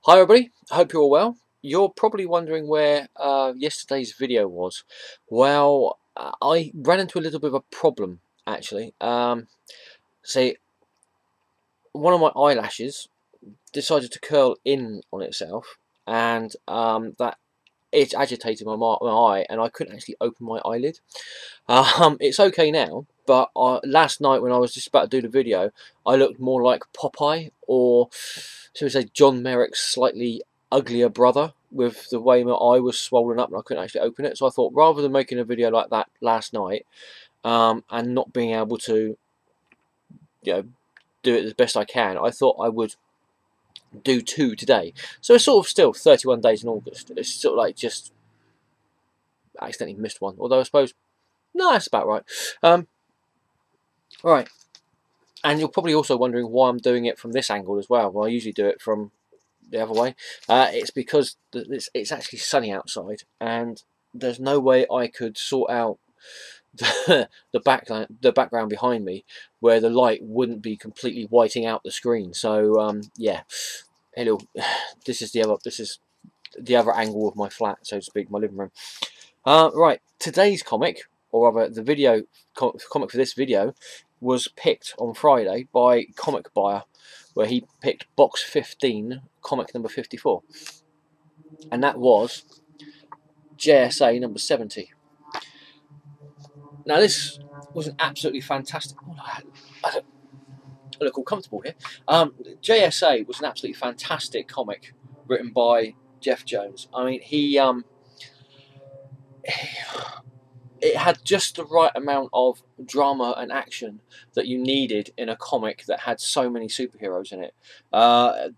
Hi everybody, I hope you're all well. You're probably wondering where yesterday's video was. Well, I ran into a little bit of a problem actually. See, one of my eyelashes decided to curl in on itself, and that it agitated my eye, and I couldn't actually open my eyelid. It's okay now, but last night when I was just about to do the video, I looked more like Popeye, or should we say John Merrick's slightly uglier brother, with the way my eye was swollen up and I couldn't actually open it. So I thought, rather than making a video like that last night and not being able to, do it as best I can, I thought I would do two today. So it's sort of still 31 days in August. It's sort of like just accidentally missed one. Although I suppose, no, that's about right. Right. And you're probably also wondering why I'm doing it from this angle as well. Well, I usually do it from the other way. It's because it's actually sunny outside, and there's no way I could sort out the background behind me where the light wouldn't be completely whiting out the screen. So yeah, hello. This is the other angle of my flat, so to speak, my living room. Right, today's comic, or rather the comic for this video, was picked on Friday by Comicbuyer, where he picked box 15, comic number 54, and that was JSA number 70. Now this was an absolutely fantastic. I look all comfortable here. JSA was an absolutely fantastic comic written by Jeff Jones. I mean, it had just the right amount of drama and action that you needed in a comic that had so many superheroes in it.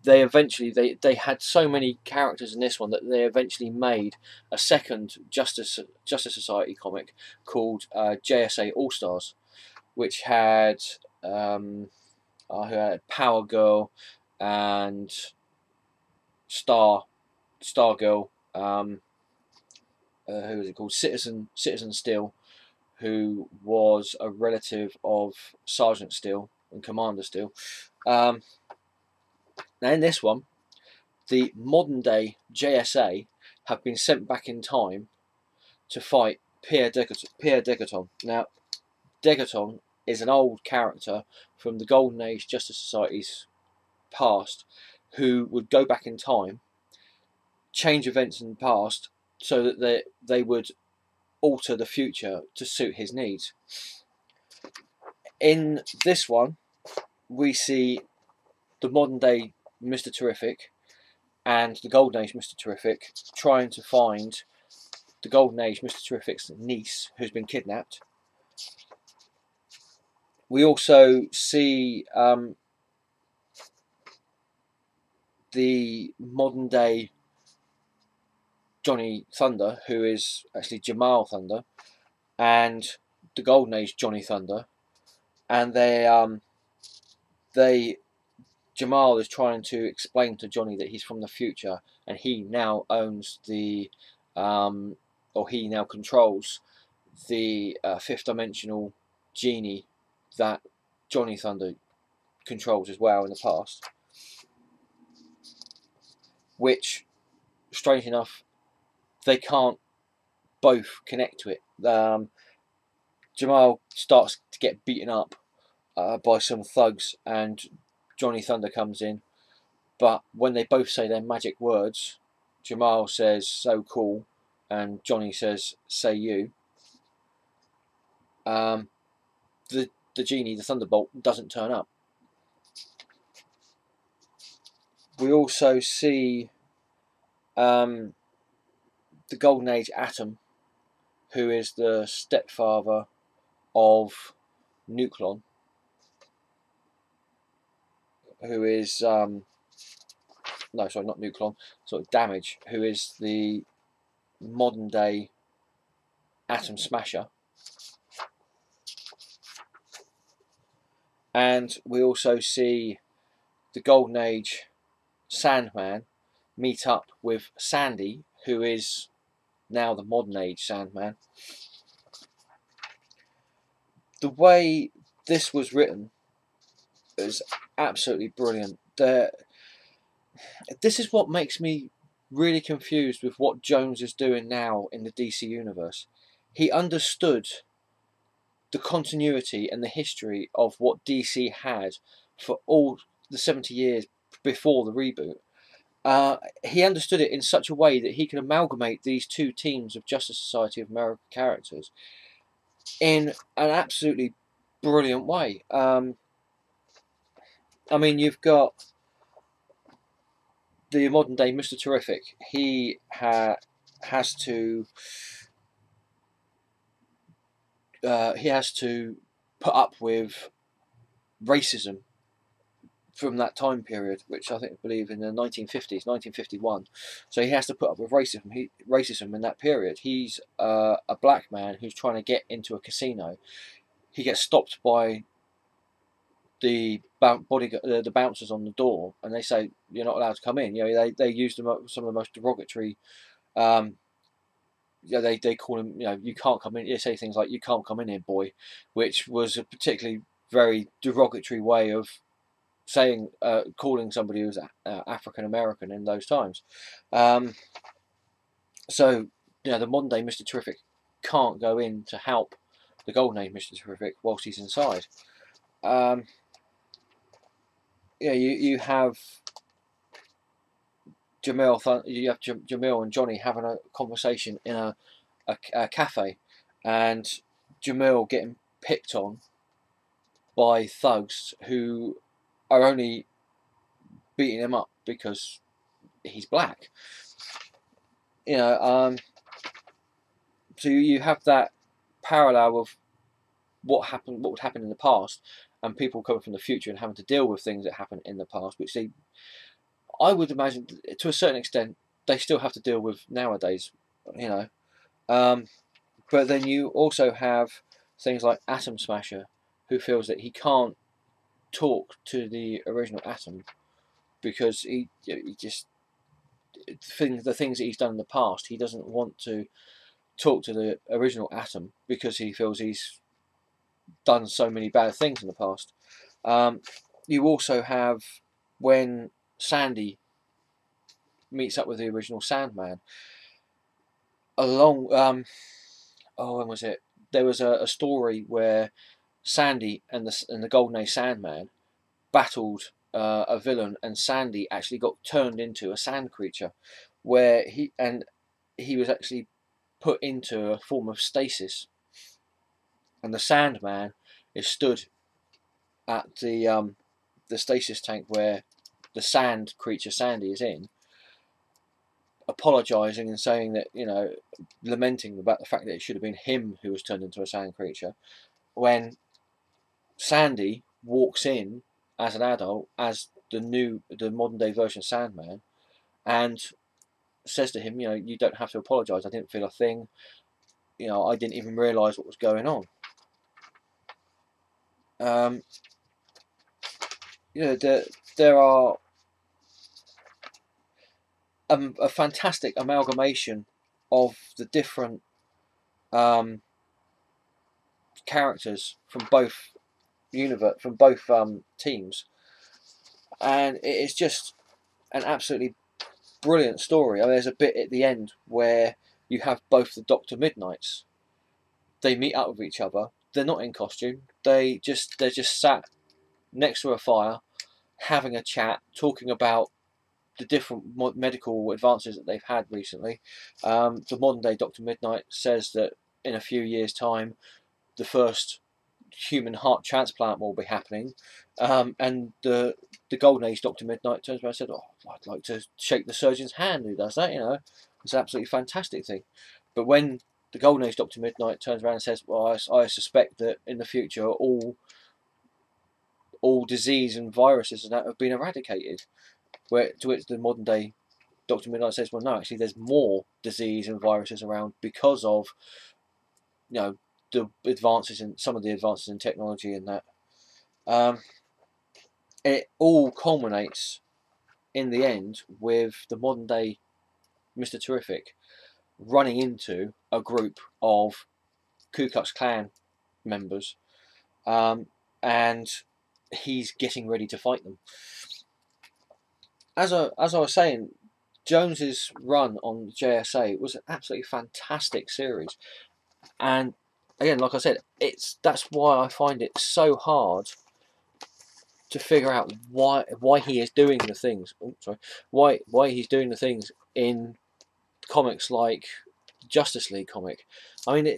They had so many characters in this one that they eventually made a second Justice Society comic called JSA All Stars, which had who had Power Girl and Stargirl. Who was it called? Citizen Steel, who was a relative of Sergeant Steel and Commander Steel. Now in this one, the modern day JSA have been sent back in time to fight Pierre Degaton. Now, Degaton is an old character from the Golden Age Justice Society's past, who would go back in time, change events in the past, so that they would alter the future to suit his needs. In this one, we see the modern day Mr. Terrific and the Golden Age Mr. Terrific trying to find the Golden Age Mr. Terrific's niece, who's been kidnapped. We also see the modern day Johnny Thunder, who is actually Jamal Thunder, and the Golden Age Johnny Thunder, and Jamal is trying to explain to Johnny that he's from the future, and he now owns or he now controls the fifth dimensional genie that Johnny Thunder controls as well in the past, which, strange enough, they can't both connect to it. Jamal starts to get beaten up by some thugs, and Johnny Thunder comes in, but when they both say their magic words, Jamal says "so cool" and Johnny says "say you." The genie, the Thunderbolt, doesn't turn up. We also see the Golden Age Atom, who is the stepfather of Nucleon, who is no, sorry, not Nucleon, sorry, Damage, who is the modern day Atom Smasher. And we also see the Golden Age Sandman meet up with Sandy, who is now the modern age Sandman. The way this was written is absolutely brilliant. this is what makes me really confused with what Jones is doing now in the DC universe. He understood the continuity and the history of what DC had for all the 70 years before the reboot. He understood it in such a way that he could amalgamate these two teams of Justice Society of America characters in an absolutely brilliant way. I mean, you've got the modern day Mr. Terrific. He has to put up with racism from that time period, which I believe in the 1950s, 1951. So he has to put up with racism in that period. He's a black man who's trying to get into a casino. He gets stopped by the the bouncers on the door, and they say you're not allowed to come in. You know, they use some of the most derogatory. They call him. You know, you can't come in. They say things like "you can't come in here, boy," which was a particularly very derogatory way of saying, calling somebody who's African American in those times. So, you know, the modern day Mr. Terrific can't go in to help the Golden Age Mr. Terrific whilst he's inside. Yeah, you have Jamil and Johnny having a conversation in a cafe, and Jamil getting picked on by thugs who are only beating him up because he's black. You know, so you have that parallel of what would happen in the past, and people coming from the future and having to deal with things that happened in the past, which I would imagine, to a certain extent, they still have to deal with nowadays. You know, but then you also have things like Atom Smasher, who feels that he can't talk to the original Atom because he just the things that he's done in the past. He doesn't want to talk to the original Atom because he feels he's done so many bad things in the past. You also have when Sandy meets up with the original Sandman. When was it? There was a story where Sandy and the Golden Age Sandman battled a villain, and Sandy actually got turned into a sand creature, where he was actually put into a form of stasis, and the Sandman is stood at the stasis tank where the sand creature Sandy is in, apologising and saying that, you know, lamenting about the fact that it should have been him who was turned into a sand creature, when Sandy walks in as an adult as the modern day version of Sandman, and says to him, you know, you don't have to apologise. I didn't feel a thing. You know, I didn't even realise what was going on. You know, there are a fantastic amalgamation of the different characters from both teams, and it is just an absolutely brilliant story. I mean, there's a bit at the end where you have both the Doctor Midnights. They meet up with each other. They're not in costume. They're just sat next to a fire, having a chat, talking about the different medical advances that they've had recently. The modern day Doctor Midnight says that in a few years' time, the first human heart transplant will be happening, and the Golden Age Doctor Midnight turns around and said, "Oh, I'd like to shake the surgeon's hand who does that." You know, it's an absolutely fantastic thing. But when the Golden Age Doctor Midnight turns around and says, "Well, I suspect that in the future all disease and viruses and that have been eradicated," where to which the modern day Doctor Midnight says, "Well, no, actually, there's more disease and viruses around because of, you know, the advances in some of the advances in technology and that." It all culminates in the end with the modern day Mr. Terrific running into a group of Ku Klux Klan members, and he's getting ready to fight them. as I was saying, Jones's run on JSA was an absolutely fantastic series, and again, like I said, that's why I find it so hard to figure out why he is doing the things. Oh, sorry, why he's doing the things in comics like Justice League comic. I mean,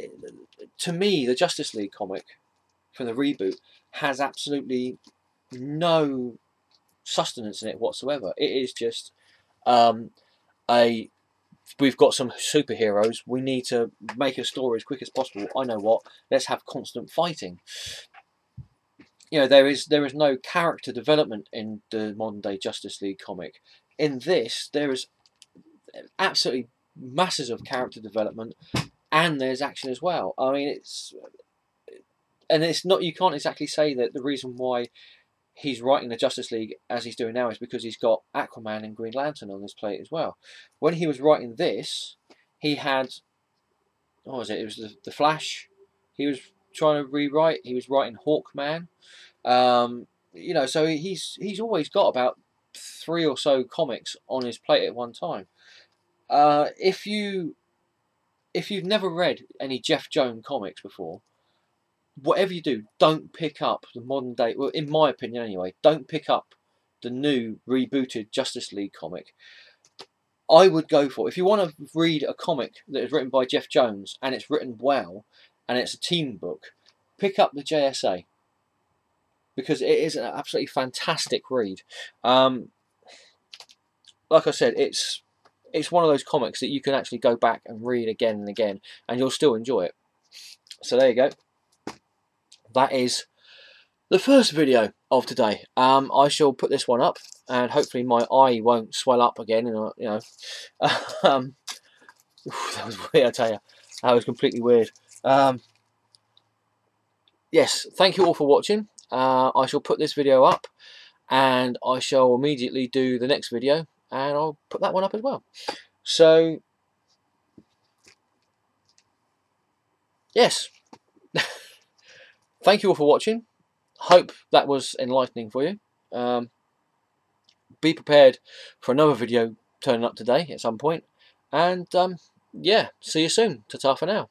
to me, the Justice League comic from the reboot has absolutely no sustenance in it whatsoever. It is just we've got some superheroes. We need to make a story as quick as possible. I know what. Let's have constant fighting. You know, there is no character development in the modern day Justice League comic. In this, there is absolutely masses of character development, and there's action as well. I mean, it's not, you can't exactly say that the reason why he's writing the Justice League as he's doing now is because he's got Aquaman and Green Lantern on his plate as well. When he was writing this, he had, what was it? It was the Flash. He was trying to rewrite. He was writing Hawkman. You know, so he's always got about 3 or so comics on his plate at one time. If you've never read any Jeff Jones comics before, whatever you do, don't pick up the modern day. Well, in my opinion, anyway, don't pick up the new rebooted Justice League comic. I would go for, if you want to read a comic that is written by Jeff Jones and it's written well and it's a team book, pick up the JSA, because it is an absolutely fantastic read. Like I said, it's one of those comics that you can actually go back and read again and again, and you'll still enjoy it. So there you go. That is the first video of today. I shall put this one up, and hopefully my eye won't swell up again. And you know, that was weird. I tell you, that was completely weird. Yes, thank you all for watching. I shall put this video up, and I shall immediately do the next video, and I'll put that one up as well. So, yes, thank you all for watching. Hope that was enlightening for you. Be prepared for another video turning up today at some point, and yeah, see you soon. Ta-ta for now.